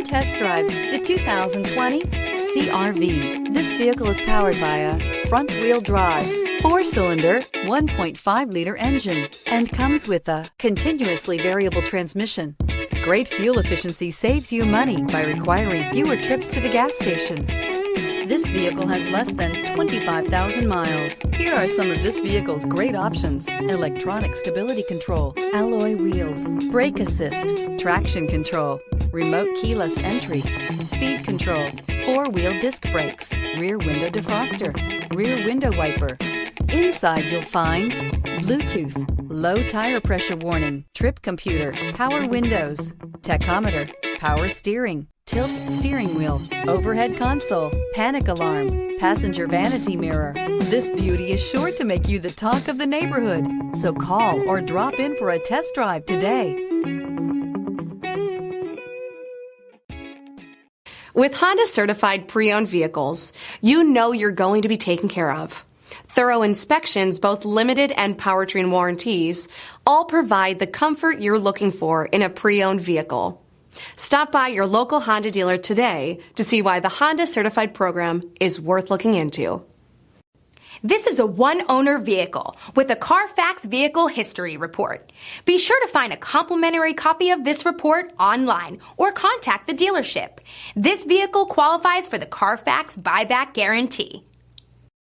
test drive the 2020 CR-V. This vehicle is powered by a front-wheel drive, 4-cylinder, 1.5-liter engine, and comes with a continuously variable transmission. Great fuel efficiency saves you money by requiring fewer trips to the gas station. This vehicle has less than 25,000 miles. Here are some of this vehicle's great options: electronic stability control, alloy wheels, brake assist, traction control, remote keyless entry, speed control, 4-wheel disc brakes, rear window defroster, rear window wiper. Inside you'll find Bluetooth, low tire pressure warning, trip computer, power windows, tachometer, power steering, tilt steering wheel, overhead console, panic alarm, passenger vanity mirror. This beauty is sure to make you the talk of the neighborhood. So call or drop in for a test drive today. With Honda certified pre-owned vehicles, you know you're going to be taken care of. Thorough inspections, both limited and powertrain warranties, all provide the comfort you're looking for in a pre-owned vehicle. Stop by your local Honda dealer today to see why the Honda Certified program is worth looking into. This is a one-owner vehicle with a CARFAX Vehicle History report. Be sure to find a complimentary copy of this report online or contact the dealership. This vehicle qualifies for the CARFAX buyback guarantee.